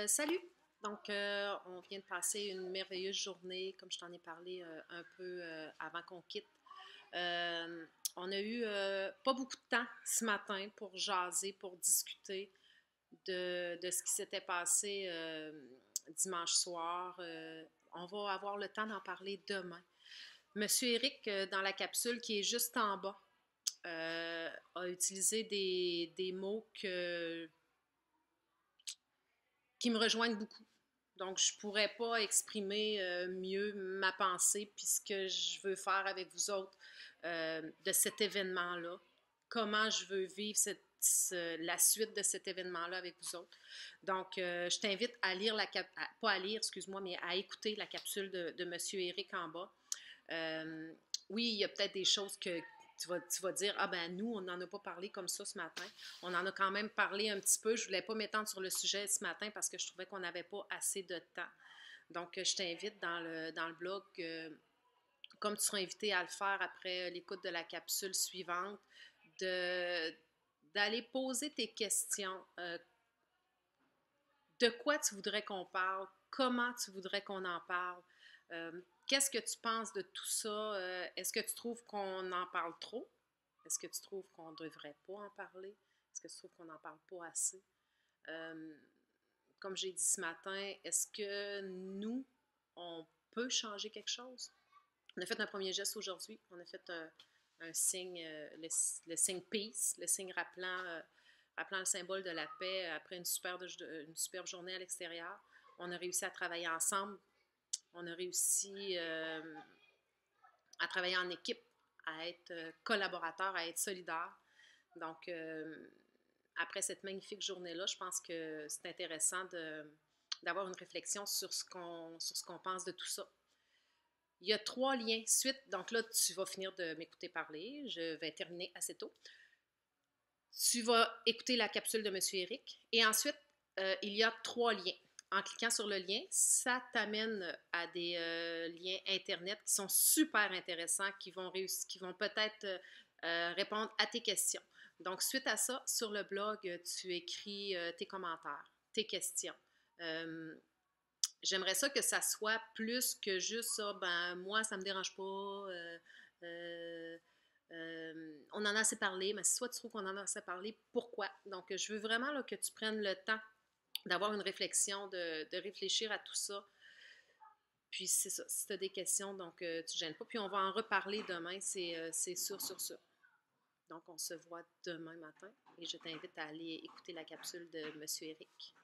Salut! Donc, on vient de passer une merveilleuse journée, comme je t'en ai parlé un peu avant qu'on quitte. Euh, on a eu pas beaucoup de temps ce matin pour jaser, pour discuter de ce qui s'était passé dimanche soir. On va avoir le temps d'en parler demain. Monsieur Eric, dans la capsule qui est juste en bas, a utilisé des mots qui me rejoignent beaucoup. Donc, je ne pourrais pas exprimer mieux ma pensée puis ce que je veux faire avec vous autres de cet événement-là. Comment je veux vivre la suite de cet événement-là avec vous autres. Donc, je t'invite à lire pas à lire, excuse-moi, mais à écouter la capsule de M. Eric en bas. Euh, oui, il y a peut-être des choses que tu vas dire, ah ben nous, on n'en a pas parlé comme ça ce matin. On en a quand même parlé un petit peu. Je ne voulais pas m'étendre sur le sujet ce matin parce que je trouvais qu'on n'avait pas assez de temps. Donc, je t'invite dans le blog, comme tu seras invité à le faire après l'écoute de la capsule suivante, de, d'aller poser tes questions. De quoi tu voudrais qu'on parle? Comment tu voudrais qu'on en parle? Qu'est-ce que tu penses de tout ça? Est-ce que tu trouves qu'on en parle trop? Est-ce que tu trouves qu'on ne devrait pas en parler? Est-ce que tu trouves qu'on n'en parle pas assez? Euh, Comme j'ai dit ce matin, est-ce que nous, on peut changer quelque chose? On a fait un premier geste aujourd'hui. On a fait un signe, le signe peace, le signe rappelant le symbole de la paix après une superbe journée à l'extérieur. On a réussi à travailler ensemble. On a réussi à travailler en équipe, à être collaborateur, à être solidaire. Donc, après cette magnifique journée-là, je pense que c'est intéressant d'avoir une réflexion sur ce qu'on pense de tout ça. Il y a 3 liens suite. Donc là, tu vas finir de m'écouter parler. Je vais terminer assez tôt. Tu vas écouter la capsule de M. Eric. Et ensuite, il y a 3 liens. En cliquant sur le lien, ça t'amène à des liens Internet qui sont super intéressants, qui vont peut-être répondre à tes questions. Donc, suite à ça, sur le blog, tu écris tes commentaires, tes questions. Euh, J'aimerais ça que ça soit plus que juste ça, ben moi, ça me dérange pas. Euh, on en a assez parlé, mais si toi tu trouves qu'on en a assez parlé, pourquoi? Donc, je veux vraiment là, que tu prennes le temps d'avoir une réflexion, de réfléchir à tout ça. Puis c'est ça, si tu as des questions, donc tu ne gênes pas. Puis on va en reparler demain, c'est sûr sur ça. Donc on se voit demain matin et je t'invite à aller écouter la capsule de M. Eric.